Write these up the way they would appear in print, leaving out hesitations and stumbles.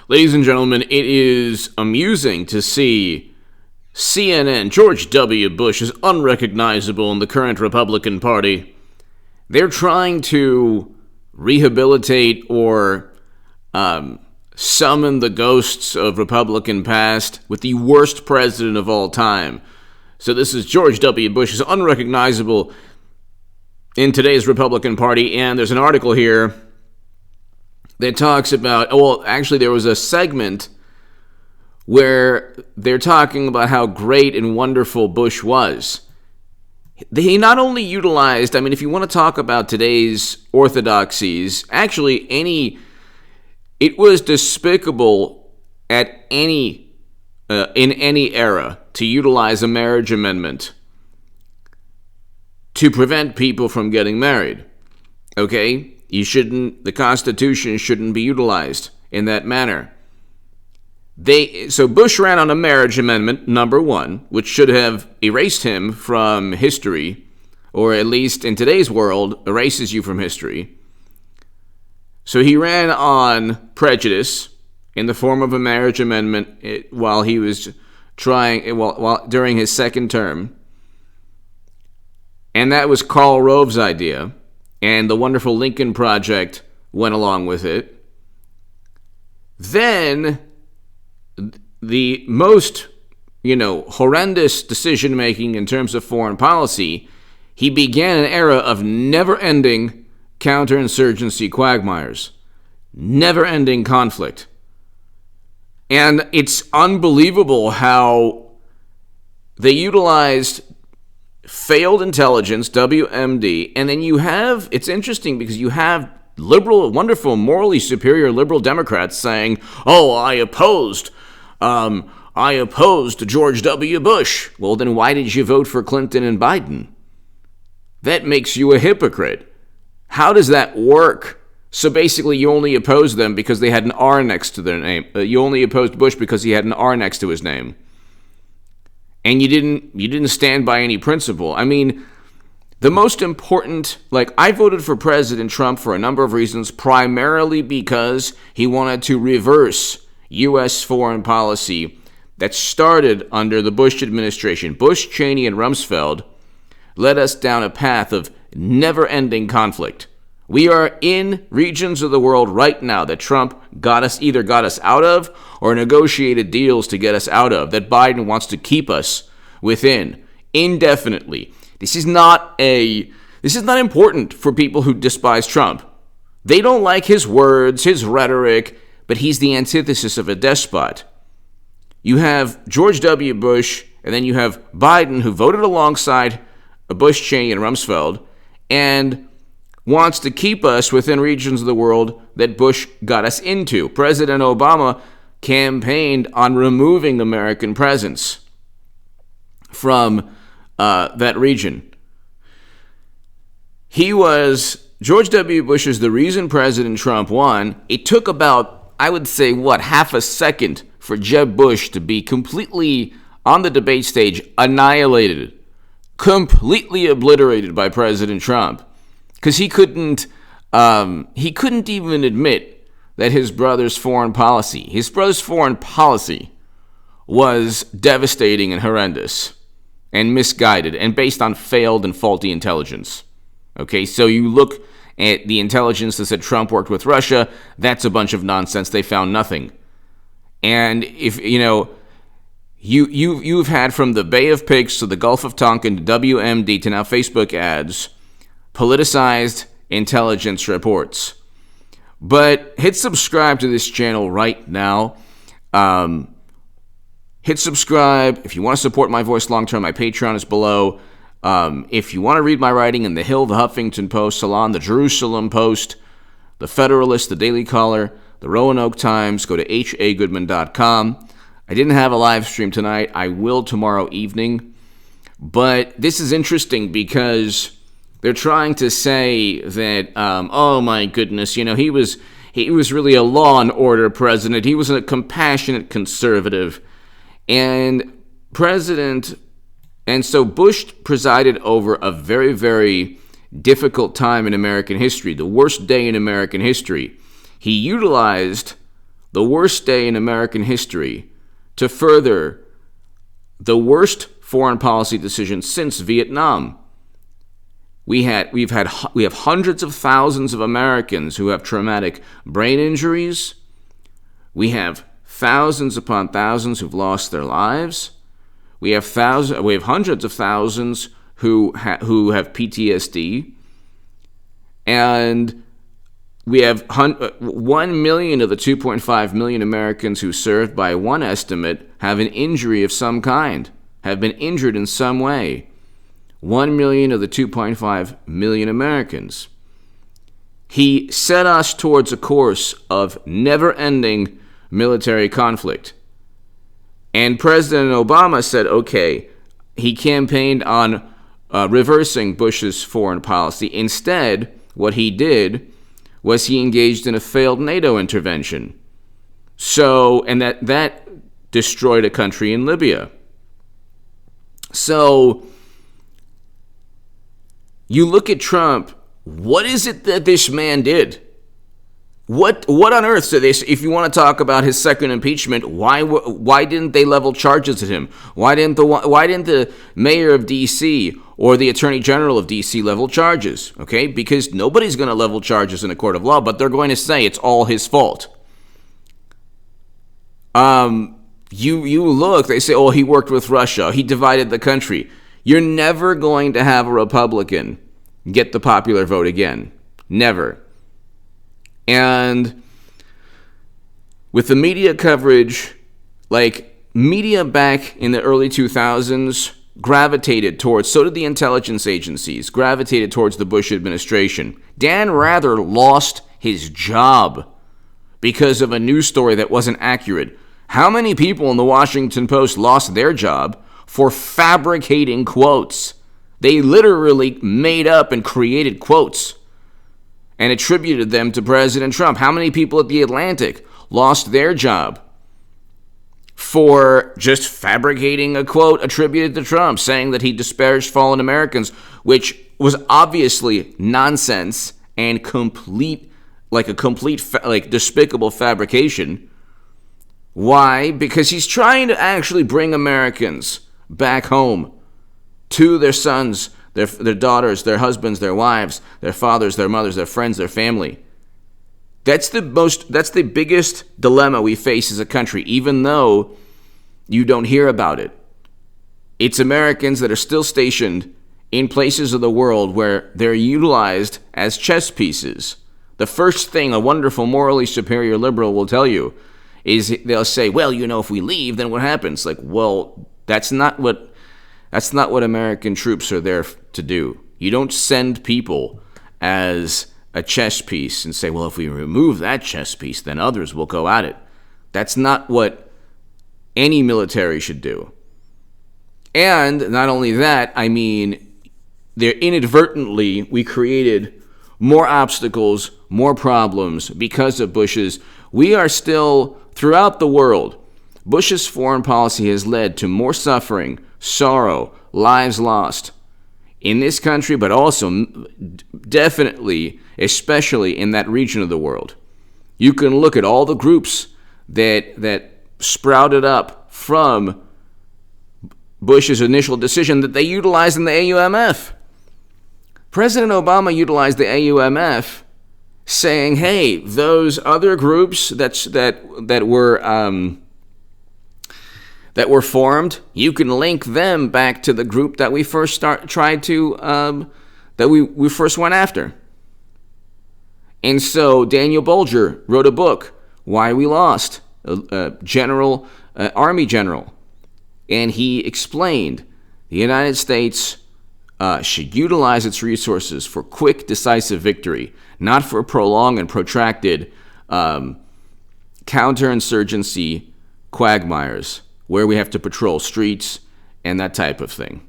Ladies and gentlemen, it is amusing to see CNN, George W. Bush, is unrecognizable in the current Republican Party. They're trying to rehabilitate or summon the ghosts of Republican past with the worst president of all time. So this is George W. Bush is unrecognizable in today's Republican Party, and there's an article here that talks about, actually there was a segment where they're talking about how great and wonderful Bush was. He not only utilized, if you want to talk about today's orthodoxies, it was despicable at in any era to utilize a marriage amendment to prevent people from getting married. Okay? The Constitution shouldn't be utilized in that manner. So Bush ran on a marriage amendment, number one, which should have erased him from history, or at least in today's world, erases you from history. So he ran on prejudice in the form of a marriage amendment while he was during his second term. And that was Karl Rove's idea. And the wonderful Lincoln Project went along with it. Then, the most, horrendous decision-making in terms of foreign policy, he began an era of never-ending counterinsurgency quagmires. Never-ending conflict. And it's unbelievable how they utilized failed intelligence, WMD, and then it's interesting because you have liberal, wonderful, morally superior liberal Democrats saying, I opposed George W. Bush. Well, then why did you vote for Clinton and Biden? That makes you a hypocrite. How does that work? So basically, you only opposed them because they had an R next to their name. You only opposed Bush because he had an R next to his name. And you didn't stand by any principle. The most important, I voted for President Trump for a number of reasons, primarily because he wanted to reverse U.S. foreign policy that started under the Bush administration. Bush, Cheney, and Rumsfeld led us down a path of never-ending conflict. We are in regions of the world right now that Trump either got us out of or negotiated deals to get us out of, that Biden wants to keep us within indefinitely. This is not important for people who despise Trump. They don't like his words, his rhetoric, but he's the antithesis of a despot. You have George W. Bush, and then you have Biden, who voted alongside Bush, Cheney, and Rumsfeld, and wants to keep us within regions of the world that Bush got us into. President Obama campaigned on removing American presence from that region. George W. Bush is the reason President Trump won. It took about, half a second for Jeb Bush to be completely, on the debate stage, annihilated, completely obliterated by President Trump. Because he couldn't even admit that his brother's foreign policy was devastating and horrendous and misguided and based on failed and faulty intelligence. Okay, so you look at the intelligence that said Trump worked with Russia, that's a bunch of nonsense. They found nothing. And if, you've had from the Bay of Pigs to the Gulf of Tonkin to WMD to now Facebook ads, politicized intelligence reports. But hit subscribe to this channel right now. Hit subscribe. If you want to support my voice long-term, my Patreon is below. If you want to read my writing in The Hill, The Huffington Post, Salon, The Jerusalem Post, The Federalist, The Daily Caller, The Roanoke Times, go to hagoodman.com. I didn't have a live stream tonight. I will tomorrow evening. But this is interesting because they're trying to say that, oh my goodness, he was really a law and order president. He was a compassionate conservative. And so Bush presided over a very, very difficult time in American history, the worst day in American history. He utilized the worst day in American history to further the worst foreign policy decision since Vietnam. We have hundreds of thousands of Americans who have traumatic brain injuries. We have thousands upon thousands who've lost their lives. We have hundreds of thousands who have PTSD, and we have 1 million of the 2.5 million Americans who served, by one estimate, have an injury of some kind, have been injured in some way. 1 million of the 2.5 million Americans. He set us towards a course of never-ending military conflict. And President Obama said, okay, he campaigned on reversing Bush's foreign policy. Instead, what he did was he engaged in a failed NATO intervention. And that destroyed a country in Libya. So you look at Trump, what is it that this man did? What on earth? So if you want to talk about his second impeachment, why didn't they level charges at him? Why didn't the mayor of D.C. or the attorney general of D.C. level charges? Okay, because nobody's going to level charges in a court of law, but they're going to say it's all his fault. You look, they say, oh, he worked with Russia, he divided the country. You're never going to have a Republican get the popular vote again. Never. And with the media coverage, like media back in the early 2000s gravitated towards, so did the intelligence agencies, gravitated towards the Bush administration. Dan Rather lost his job because of a news story that wasn't accurate. How many people in the Washington Post lost their job for fabricating quotes? They literally made up and created quotes and attributed them to President Trump. How many people at The Atlantic lost their job for just fabricating a quote attributed to Trump, saying that he disparaged fallen Americans, which was obviously nonsense and despicable fabrication. Why? Because he's trying to actually bring Americans back home to their sons, their daughters, their husbands, their wives, their fathers, their mothers, their friends, their family. That's the biggest dilemma we face as a country, even though you don't hear about it. It's Americans that are still stationed in places of the world where they're utilized as chess pieces. The first thing a wonderful, morally superior liberal will tell you is they'll say, well, if we leave, then what happens? Like, well, that's not what American troops are there to do. You don't send people as a chess piece and say, well, if we remove that chess piece, then others will go at it. That's not what any military should do. And not only that, inadvertently, we created more obstacles, more problems because of Bush's. We are still, throughout the world, Bush's foreign policy has led to more suffering, sorrow, lives lost in this country, but also definitely, especially in that region of the world. You can look at all the groups that sprouted up from Bush's initial decision that they utilized in the AUMF. President Obama utilized the AUMF, saying, "Hey, those other groups that were formed, you can link them back to the group that we first we first went after." And so Daniel Bolger wrote a book, "Why We Lost," Army general, and he explained the United States should utilize its resources for quick, decisive victory, not for prolonged and protracted counterinsurgency quagmires where we have to patrol streets and that type of thing.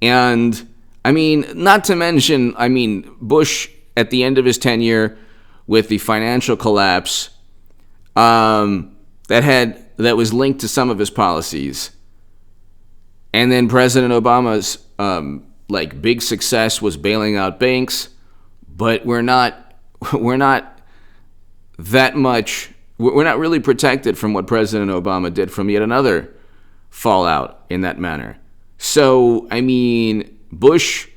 And, not to mention, Bush, at the end of his tenure, with the financial collapse that was linked to some of his policies, and then President Obama's big success was bailing out banks, but we're not that much. We're not really protected from what President Obama did from yet another fallout in that manner. So, I mean, Bush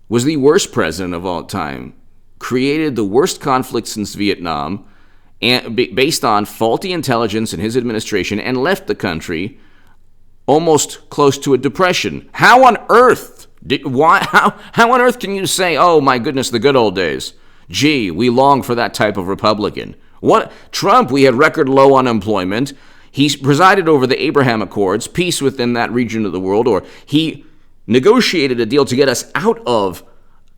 was the worst president of all time, created the worst conflict since Vietnam, and based on faulty intelligence in his administration, and left the country almost close to a depression. How on earth how on earth can you say, oh my goodness, the good old days? Gee, we long for that type of Republican. What Trump, we had record low unemployment. He presided over the Abraham Accords, peace within that region of the world, or he negotiated a deal to get us out of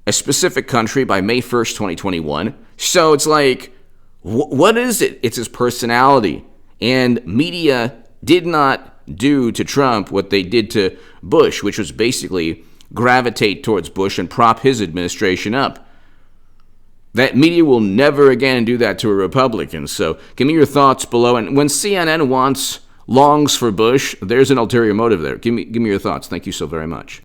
a specific country by May 1st, 2021. So it's like, what is it? It's his personality. And media did not do to Trump what they did to Bush, which was basically gravitate towards Bush and prop his administration up. That media will never again do that to a Republican. So give me your thoughts below. And when CNN longs for Bush, there's an ulterior motive there. Give me your thoughts. Thank you so very much.